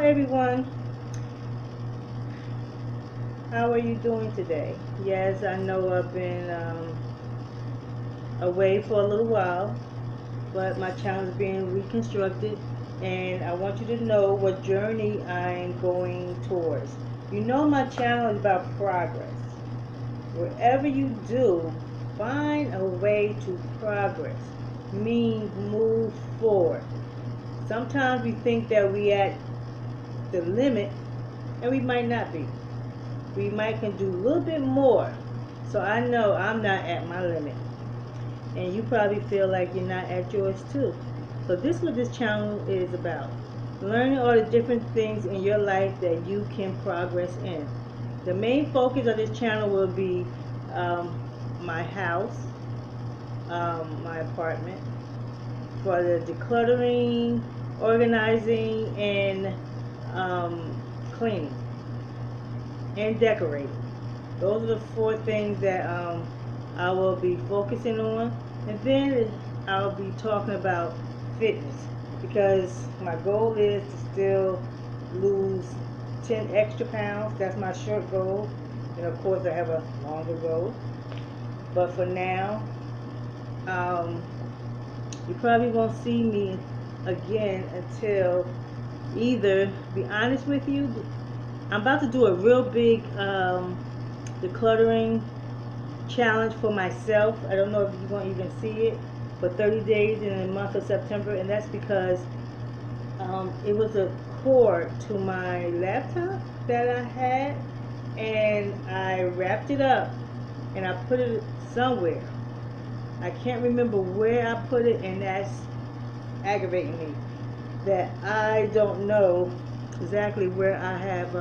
everyone. How are you doing today? Yes, I know I've been away for a little while, but my channel is being reconstructed, and I want you to know what journey I'm going towards. You know, my channel is about progress. Wherever you do, find a way to progress, means move forward. Sometimes we think that we at the limit, and we might not be. We might can do a little bit more. So I know I'm not at my limit, and you probably feel like you're not at yours too. So this is what this channel is about: learning all the different things in your life that you can progress in. The main focus of this channel will be um, my house, my apartment, for the decluttering, organizing, and cleaning and decorating. Those are the four things that I will be focusing on. And then I'll be talking about fitness, because my goal is to still lose 10 extra pounds. That's my short goal. And of course, I have a longer goal. But for now, um, you probably won't see me again until, either, be honest with you, I'm about to do a real big decluttering challenge for myself. I don't know if you're going to even see it, for 30 days in the month of September. And that's because it was a cord to my laptop that I had, and I wrapped it up and I put it somewhere. I can't remember where I put it, and that's aggravating me, that I don't know exactly where I have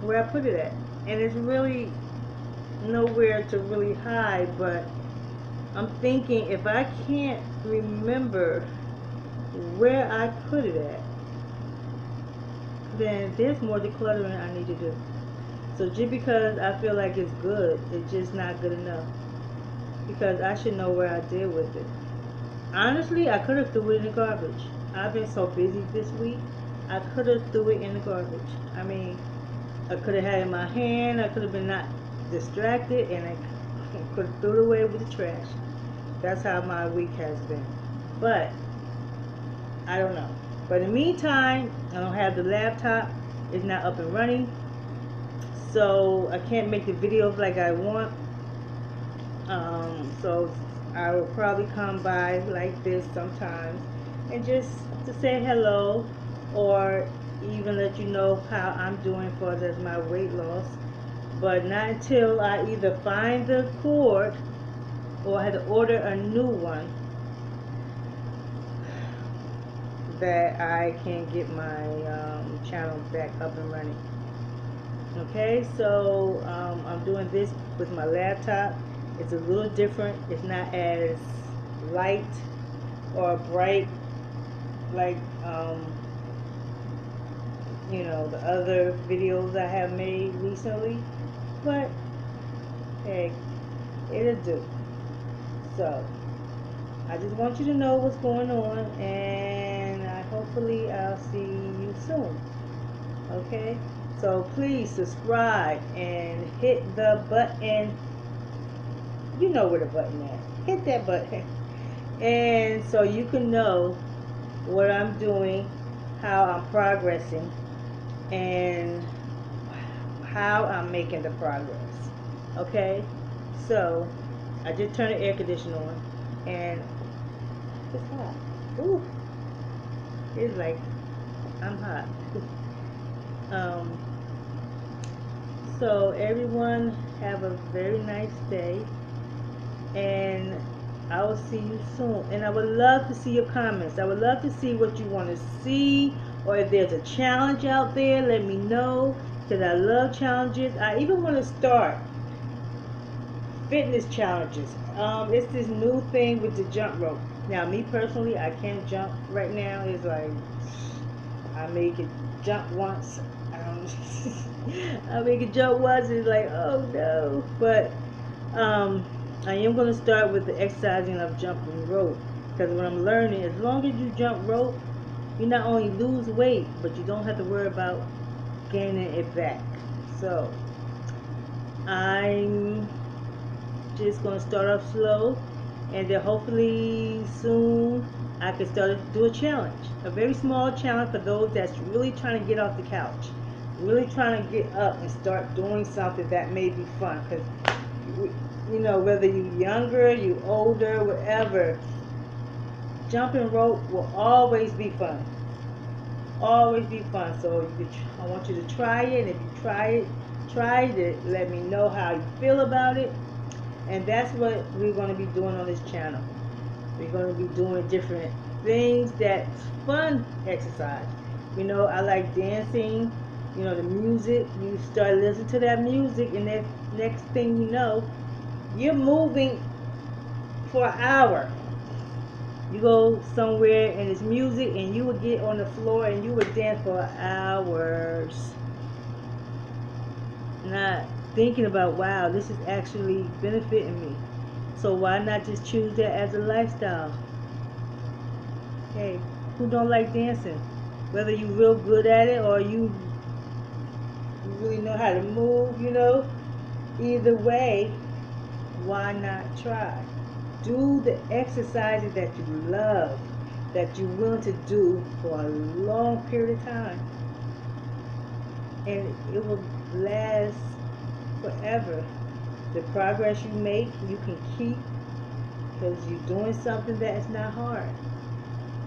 where I put it at. And it's really nowhere to really hide, but I'm thinking, if I can't remember where I put it at, then there's more decluttering I need to do. So just because I feel like it's good, it's just not good enough, because I should know where I did with it. Honestly, I could have threw it in the garbage. I've been so busy this week. I could have threw it in the garbage. I mean, I could have had it in my hand. I could have been not distracted, and I could have threw it away with the trash. That's how my week has been. But I don't know. But in the meantime, I don't have the laptop. It's not up and running, so I can't make the videos like I want. So I will probably come by like this sometimes, and just to say hello, or even let you know how I'm doing for as my weight loss. But not until I either find the cord, or I had to order a new one, that I can get my channel back up and running. Okay, so I'm doing this with my laptop. It's a little different. It's not as light or bright like the other videos I have made recently, but hey, it'll do. So I just want you to know what's going on, and hopefully I'll see you soon. Okay, so please subscribe and hit the button. You know where the button is. Hit that button, and so you can know what I'm doing, how I'm progressing, and how I'm making the progress. Okay, so I just turned the air conditioner on, and it's hot. Ooh, it's like I'm hot. um, so everyone have a very nice day, and I will see you soon. And I would love to see your comments. I would love to see what you want to see, or if there's a challenge out there, let me know, because I love challenges. I even want to start fitness challenges. It's this new thing with the jump rope. Now, me personally, I can't jump right now. It's like I make it jump once. I make it jump once. It's like, oh no. But I am going to start with the exercising of jumping rope, because what I'm learning, as long as you jump rope, you not only lose weight, but you don't have to worry about gaining it back. So I'm just gonna start off slow, and then hopefully soon I can start to do a challenge, a very small challenge for those that's really trying to get off the couch, really trying to get up and start doing something that may be fun. Because you know, whether you younger, you older, whatever, jumping rope will always be fun. Always be fun. So I want you to try it. If you tried it, let me know how you feel about it. And that's what we're going to be doing on this channel. We're going to be doing different things that's fun exercise. You know, I like dancing. You know, the music. You start listening to that music, and then next thing you know, you're moving for an hour. You go somewhere and it's music, and you would get on the floor and you would dance for hours, not thinking about, wow, this is actually benefiting me. So why not just choose that as a lifestyle? Hey, who don't like dancing? Whether you real good at it or you really know how to move, you know, either way, why not try? Do the exercises that you love, that you're willing to do for a long period of time, and it will last forever. The progress you make, you can keep, because you're doing something that is not hard.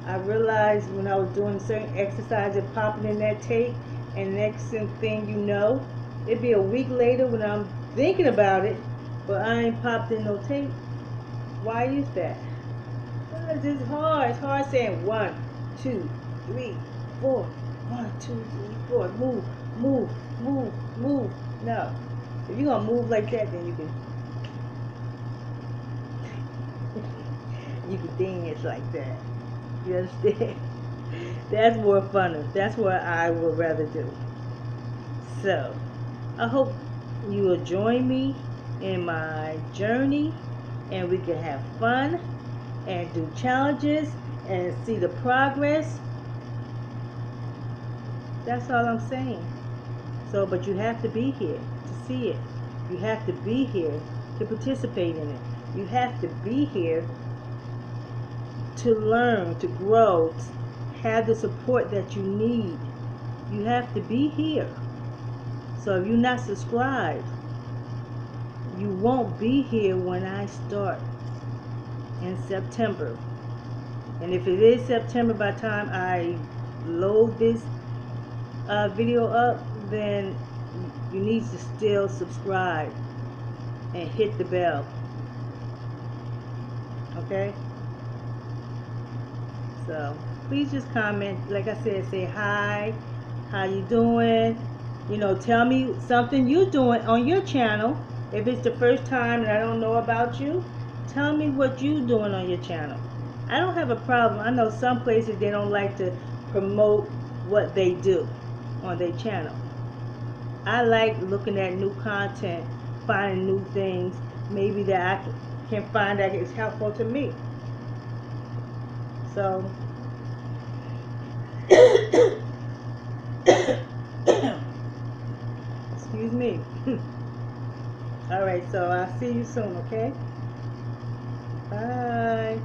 I realized when I was doing certain exercises, popping in that tape, and next thing you know, it'd be a week later when I'm thinking about it, but I ain't popped in no tape. Why is that? Because it's hard. It's hard saying 1, 2, 3, 4. 1, 2, 3, 4. Move, move, move, move. No. If you're gonna move like that, then you can you can dance like that. You understand? That's more fun. That's what I would rather do. So I hope you will join me in my journey, and we can have fun and do challenges and see the progress. That's all I'm saying. So, but you have to be here to see it. You have to be here to participate in it. You have to be here to learn, to grow, to have the support that you need. You have to be here. So if you're not subscribed, you won't be here when I start in September. And if it is September by the time I load this video up, then you need to still subscribe and hit the bell. Okay? So please just comment. Like I said, say hi, how you doing? You know, tell me something you're doing on your channel. If it's the first time and I don't know about you, tell me what you're doing on your channel. I don't have a problem. I know some places they don't like to promote what they do on their channel. I like looking at new content, finding new things, maybe that I can find that is helpful to me. So, excuse me. All right, so I'll see you soon, okay? Bye.